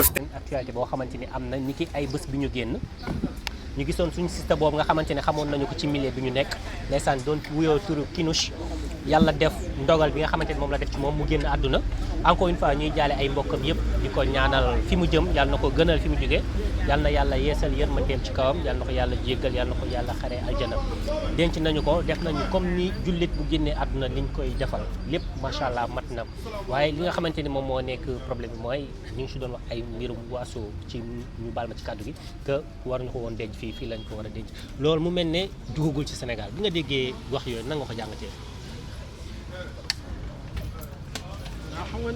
actualité boo xamante ni am na ni ki ay bés bi ñu génn ñu gisoon suñu système boobu nga xamante ne xamoon nañu ko ci milieu bi ñu nekk ndeysaan doon wuyoo turu Kinouche yàlla def ndogal bi nga xamante ni moom la def ci moom mu génn àdduna encore une fois ñuy jaale ay mbokkam yëpp di ko ñaanal fi mu jëm yàlla na ko gënal fi mu jógee yàlla na yàlla yeesal yërmandeem ci kawam yàlla na ko yàlla jéggal yàlla na ko yàlla xaree aljana denc nañu ko def nañu comme ni jullit bu génnee àdduna liñ koy defal lépp macha allah mat na waaye li nga xamante ni moom moo nekk problème bi mooy ñu ngi si doon wax ay mbirum waaso ci ñu baal ma ci kàddu gi que waruñu ko woon denc fii lañ ko war a denc loolu mu mel ne dugagul ci Sénégal bi nga déggee wax yooyu nan nga ko jàngatee. waaw xam nga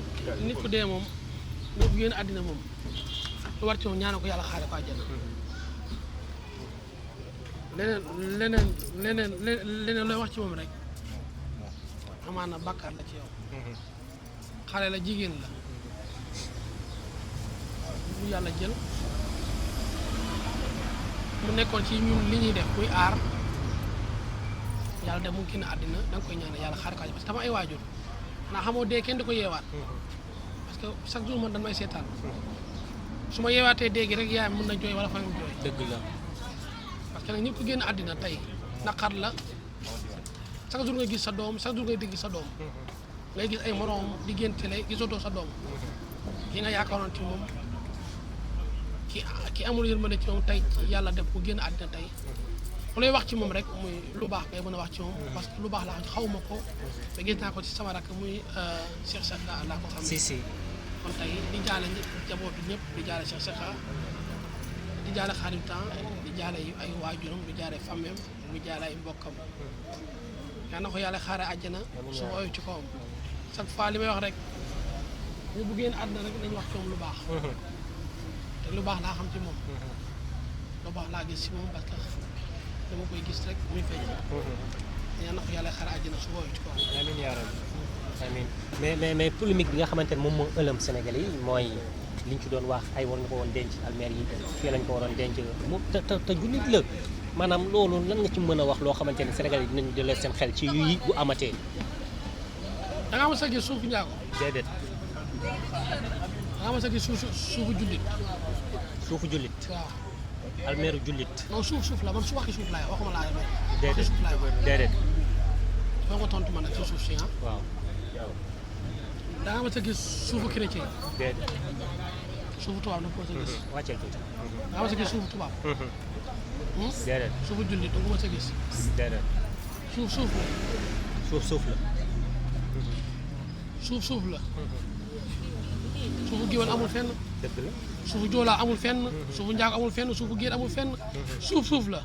nit ku dee moom nit ku génn àddina moom lu war ci moom ñaanal ko yàlla xaare ko àjjana leneen looy wax ci moom rek amaana bàkkaar la ci yow xale la jigéen la bu yàlla jël mu nekkoon ci ñun li ñuy def muy aar yàlla def mu génn àddina da nga koy ñaanal yàlla xaare ko àjjana parce que dama ay waajur ndax xamoo dee kenn di ko yeewaat parce que chaque jour man dañ may seetaan su ma yeewaatee dee gi rek yaay mën na jooy wala fa mu jooy. dëgg la parce que nag ñëpp ko génn àddina tey naqar la chaque jour nga gis sa doom chaque jour ngay dégg sa doom ngay gis ay moroom di génn télé gisatoo sa doom ki nga yaakaaroon ci moom ki amul yërmande ci moom tey yàlla def ko génn àddina tey ku lay wax ci moom rek muy lu baax ngay mën a wax ci moom parce que lu baax laa xaw ma ko mais gis naa ko ci sama rakk muy Cheikh Sakha laa ko xam si kon tey di jaale jaboot bi ñëpp di jaale Cheikh Sakha di jaale Khadim Temps di jaale ay waajuram di jaale famem di jaale ay mbokkam yaa na ko yàlla xaare àjjana su ma oyof ci kawam chaque fois li may wax rek ñu bu génn àddina rek nañu wax ci moom lu baax te lu baax laa xam ci moom lu baax laa gis ci moom parce que dama koy gis rek muy feeñ yaa na ko yàlla xaare àjjana su ma oyof ci kawam amiin yaa rabbi amiin mais polémique bi nga xamante ne moom moo ëlëm Sénégal yi mooy liñ ci doon wax ay war nga ko woon denc almeer yi fii lañ ko waroon denc moom te jullit la maanaam loolu lan nga ci mën a wax loo xamante ne Sénégal yi dinañu jëlee seen xel ci yu yi bu amatee. da nga mës a gis suufu njaago déedéet. da nga mës a gis suufu jullit. suufu jullit. waaw. almeeru jullit. non suuf la man su waxi suuf laay waxuma laa yemee. déedéet suuf laay wax déedéet. soo ko tontu man nag ci suuf si ah. waaw. da nga mës a gis suufu chrétien. déedéet. suufu tubaab da nga ko mës a gis. wàcceel tuuti. da nga mës a gis suufu tubaab. déedéet. suufu jullit da nga ko mës a gis. déedéet. suuf la. suuf la. suuf la. suufu géwél amul fenn. dëgg la. suufu joolaa amul fenn. suufu njaago amul fenn suufu géer amul fenn. suuf la.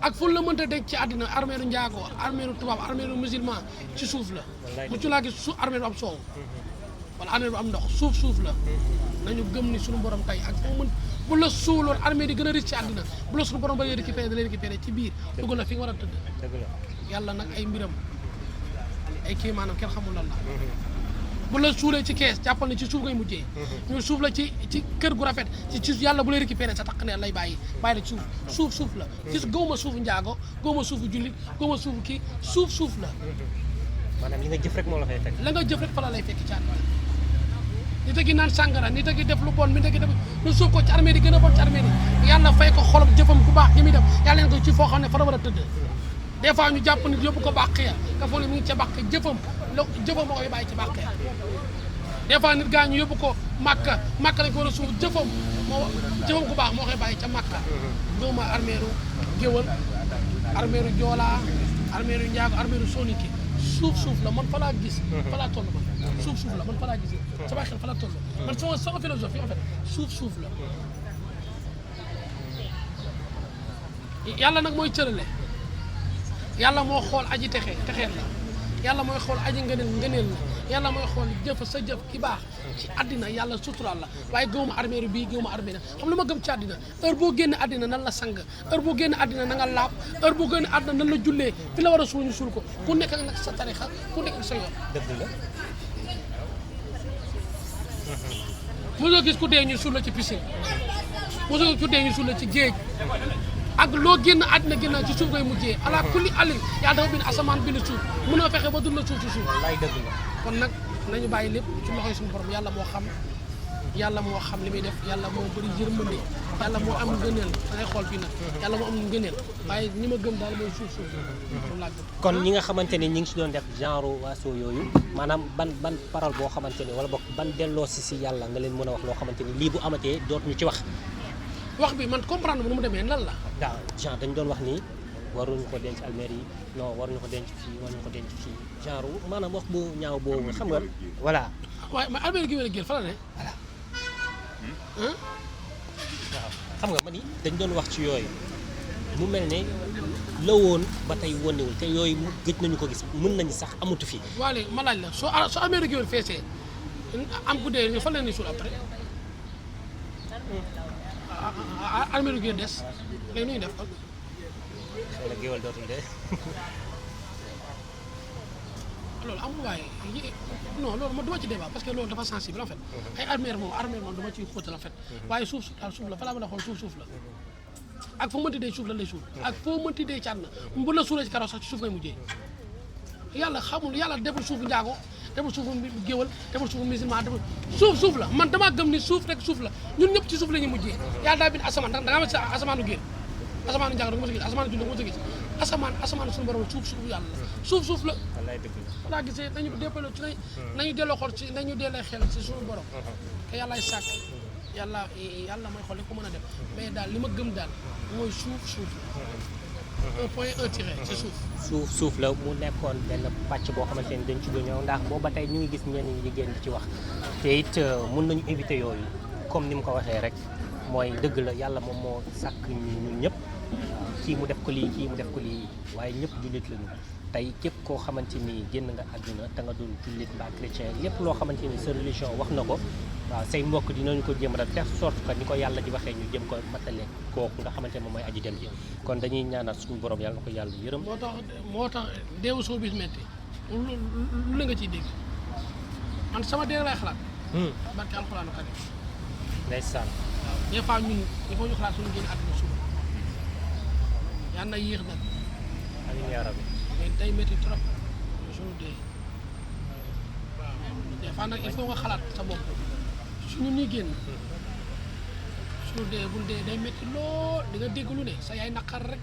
ak fu la mënta denc ci àddina armeeru njaago armeeru tubaab armeeru musulman ci suuf la. mu ci laa gis armeer bu am soow. wala armeer bu am ndox suuf la. nañu gëm ni suñu borom tey ak foo mën bu la suuloon armée di gën a riche ci àddina bu la suñu borom ba lay récupéré da lay récupéré ci biir dugg la fi nga war a tëdd. dëgg la. yàlla nag ay mbiram ay kii maanaam kenn xamul lan la. bu la suulee ci kees jàppal na ci suuf ngay mujjee. ñu suuf la ci kër gu rafet ci yàlla bu lay récupéré sa taq ne lay bàyyi la ci suuf la. gis gëwma suufu njaago gëwma suufu jullit gëwma suufu kii suuf la. maanaam li nga jëf rek moo la fay fekk. la nga jëf rek fa la lay fekk ci àddina nit a gi naan sàngara nit a gi def lu bon nit a gi def lu suuf ko ci armée di gën a bon ci armée di yàlla fay ko xolam jëfam bu baax gi muy def yàlla leen ko ci foo xam ne fa la war a tëdd des fois ñu jàpp nit yóbbu ko bàq ya nga foog ne mu ngi ca bàq jëfam moo koy bàyyi ci bàq ya des fois nit gaa ñu yóbbu ko màkka lañ ko war a suuf jëfam ku baax moo koy bàyyi ca màkka dooma armeeru géwël armeeru joolaa armeeru njaago armeeru soniki suuf la man fa laa gis fa laa toll man suuf la man fa laa gis sama xel fa laa toll man sama philosophie en fait suuf la yàlla nag mooy cërale yàlla moo xool aji texeel la yàlla mooy xool aji ngëneel la yàlla mooy xool jëf sa jëf ki baax ci àddina yàlla suturaal la waaye gëwuma armeeru bii gëwuma armeeru xam lu ma gëm ci àddina heure boo génn àddina nan la sang heure boo génn àddina na nga laab heure boo génn àddina nan la jullee fi la war a suul ñu suul ko ku nekk nag sa tarixa ku nekk ak sa yoon. dëgg la. mosoo gis ku dee ñu suul la ci piscine mosoo gis ku dee ñu suul la ci géej ak loo génn àddina génn ci suuf ngay mujjee ala kulli alin yàlla dafa bind asamaan bind suuf mënoo fexe ba dund la suuf ci suuf. wallaay dëgg la. kon nag nañu bàyyi lépp ci loxoy suñu borom yàlla moo xam yàlla moo xam li muy def yàlla moo bëri yërmande yàlla moo am ngëneel da ngay xool fii nag yàlla moo am ngëneel waaye ñi ma gëm daal mooy suuf loolu laa gëm. kon ñi nga xamante ne ñi ngi si doon def genre waaso yooyu maanaam ban parole boo xamante ne wala boog ban delloo si yàlla nga leen mën a wax loo xamante ni lii bu amatee dootuñu ci wax. wax bi man comprendre nu mu demee lan la. waaw genre dañu doon wax nii waruñu ko denc almeer yi non waruñu ko denc fii waruñu ko denc fii genre maanaam wax bu ñaaw boobu xam nga voilà. waaye mais almeer gi wér fa la ne. voilà. waaw xam nga man yi dañ doon wax ci yooyu mu mel ne la woon ba tey wonewul te yooyu gëj nañu ko gis mën nañu sax amatu fi. waaw léegi ma laaj la soo almeer gi wér feesee am ku dee ñu fan la ñuy suul après almeer gi des léegi nu ñuy def kon. wala géwal dootul de. loolu amul waaye non loolu man duma ci débat parce que loolu dafa sensible en fait ay armère moom dama ciy xóotal en fait waaye suuf daal suuf la fa laa mën a xool suuf la ak foo mënti dee suuf la lay suuf ak foo mënti dee cànn bu la suulee ci karaw sax ci suuf ngay mujjee yàlla xamul yàlla deful suufu njaago deful suufu géwal deful suufu musulman deful suuf la man damaa gëm ni suuf rek suuf la ñun ñëpp ci suuf la ñuy mujjee yàlla daa bind asamaan da nga ma sa asamaanu génn asamaanu njaago da nga ma sa gis asamaanu junne da nga ma sa gis asamaan suñu borom suuf yàlla la suuf la voilà gisee nañu delloo ci nañu delloo xool ci nañu delloo xel ci suñu borom te yàllaay sàkk yàlla mooy xool li ko mën a def mais daal li ma gëm daal mooy suuf un point un tiré ci suuf la mu nekkoon benn pàcc boo xamante ni dañ ci doon ñëw ndax booba tey ñu ngi gis ñenn ñi di génn di ci wax te it mun nañu éviter yooyu comme ni mu ko waxee rek mooy dëgg la yàlla moom moo sàkk ñun ñëpp kii mu def ko lii kii mu def ko lii waaye ñëpp jullit lañu tey képp koo xamante ni génn nga àdduna te nga doon jullit mbaa chrétien lépp loo xamante ni sa religion wax na ko waaw say mbokk dinañu ko jéem a def sorte que ni ko yàlla di waxee ñu jëm ko matale kooku nga xamante ne moom mooy aji dem ji kon dañuy ñaanal suñu borom yàlla na ko yàlla yërëm. moo tax deewu soo bis metti lu la nga ciy dégg man sama dee lay xalaat. barke alxuraanu karim. ndeysaan. waaw des fois ñun il faut ñu xalaat suñu génn àdduna suba yàlla na yéex nag. amiin yaa rabbi. mais day métti trop suñu dee waaw des fois nag il faut nga xalaat sa bopp suñu ñuy génn suñu dee bu dee day métti lool di nga dégg lu ne sa yaay naqar rek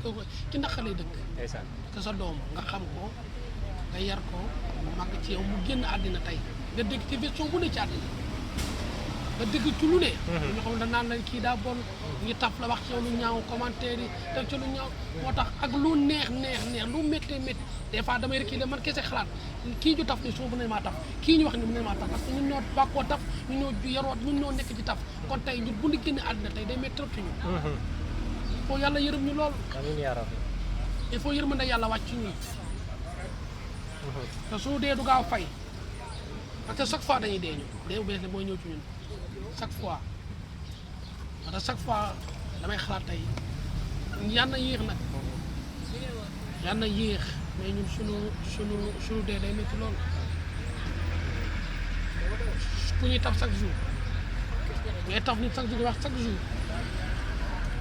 ci naqar lay dëkk. ndeysaan. te sa doom nga xam ko nga yar ko mu màgg ci yow mu génn àddina tey nga dégg ci version bu ne ci àddina nga dégg ci lu ne. ñu xam ne naan la kii daa bon ñu taf la wax ci yow lu ñaaw commentaire yi def ci lu ñaaw moo tax ak lu neex lu méttee métti des fois damay reculer man kese xalaat kii ñu taf ni suuf mën nañ maa taf kii ñu wax ni mën nañ maa taf parce que ñun ñoo bàkkoo taf ñun ñoo yaroot ñun ñoo nekk ci taf kon tey ñun bu ñu génne àddina tey day métti trop ci ñun. il faut yàlla yërëm ñu lool. amiin yaa rabbi. il faut yërmande yàlla wàcc ci ñun. te su dee du gaaw fay parce que chaque fois dañuy dee ñu dee bu bees mooy ñëw ci ñun chaque fois parce que chaque fois damay xalaat tey yal na yéex nag yal na yéex mais ñun sunu dee day métti lool ku ñuy taf chaque jour mais taf nit chaque jour wax chaque jour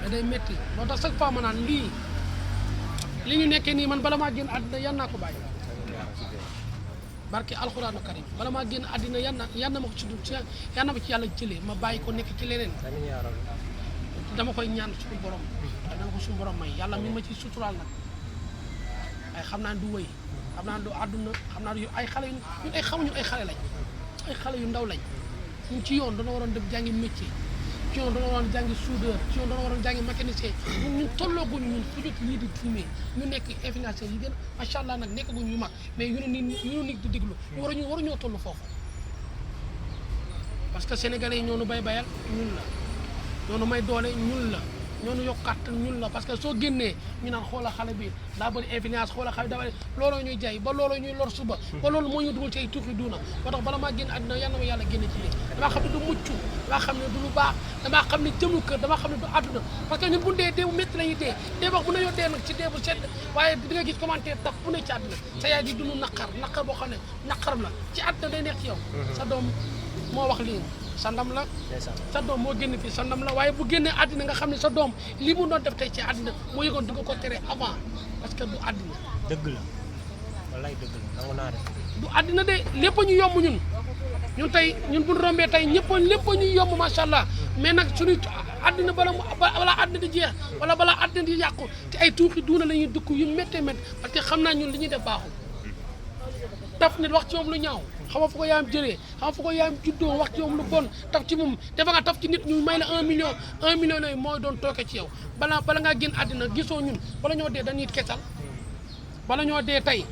mais day métti moo tax chaque fois ma naan li ñu nekkee nii man bala maa génn àddina yan naa ko bàyyi barke alxuraanu karim bala maa génn àddina yan na ma ko ci yan na ma ci yàlla jëlee ma bàyyi ko nekk ci leneen dama koy ñaan suñu borom dama ko suñu borom may yàlla mi ma ci suturaal nag ay xam naa du wëy xam naa du àdduna xam naa du ay xale yu ñun ay xamuñu ay xale lañ ay xale yu ndaw lañ ñun ci yoon dana waroon dem jàngi métier ci yoon dana waroon jàngi soudeur ci yoon dana waroon jàngi mécanicien ñun tollooguñ ñun fu jot lii di fumier ñu nekk influenceurs yi gën macha allah nag nekkaguñ yu mag mais yu ne nit di déglu ñu waruñoo toll foofu parce que sénégalais yi ñoo nu bayal ñun la ñoo nu may doole ñun la ñoo nu yokk kàttan ñun la parce que soo génnee ñu naan xoola xale bi daa bëri influence xoola xale daa bëri looloo ñuy jay ba looloo ñuy lor suba ba loolu moo ñu dugal ci ay tuuxi duuna moo tax bala maa génn àddina yal na ma yàlla génne ci lii damaa xam ne du mucc damaa xam ne du lu baax damaa xam ne jëmu kër damaa xam ne du àdduna parce que ñun bu dee bu métti la ñuy dee wax bu nañoo dee nag ci dee bu sedd waaye di nga gis commentaire tax bu ne ci àddina sa yaay di dund naqar boo xam ne naqaram la ci àddina day neex ci yow sa doom moo wax lii sa ndam la sa doom moo génn fii sa ndam la waaye bu génnee àddina nga xam ne sa doom li mu doon def tey ci àddina moo yëgoon di nga ko tere avant parce que du àddina dëgg la wallaay dëgg la nangu naa def du àddina de lépp ñu yomb ñun ñun tey ñun bu ñu rombee tey ñëpp lépp ñuy yomb macha allah mais nag suñu àddina balaa àddina di jeex wala balaa àddina di yàqu te ay tuuxi duuna la ñuy dëkk yu méttee métti parce que xam naa ñun li ñuy def baaxul taf nit wax ci moom lu ñaaw xam nga fu ko yaayam jëlee xam nga fu ko yaayam juddoo wax ci moom lu bon taf ci moom dafa nga taf ci nit ñu may la 1 million yooyu mooy doon tooke ci yow bala ngaa génn àddina gisoo ñun bala ñoo dee dañuy kesal bala ñoo dee tey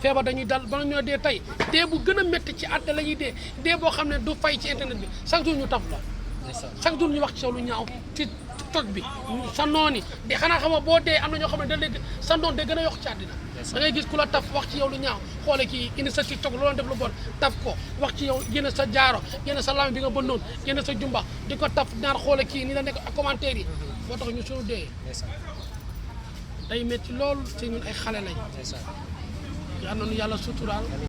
feebar dañuy dal bala ñoo dee tey dee bu gën a métti ci àddina la ñuy dee boo xam ne du fay ci internet bi chaque jour ñu taf la chaque jour ñu wax ci yow lu ñaaw ci TikTok bi sa noon yi de xanaa xam nga boo dee am na ñoo xam ne da léegi sa noon de gën a yokk ci àddina da ngay gis ku la taf wax ci yow lu ñaaw xoole kii indi sa TikTok looloon def lu bon taf ko wax ci yow génne sa jaaro génne sa lame bi nga bënnoon génne sa jumba di ko taf ñaar xoole kii ni la nekk ak commentaire yi moo tax ñu suñu dee day métti lool ci ñun ay xale lañ yal na nu yàlla suturaal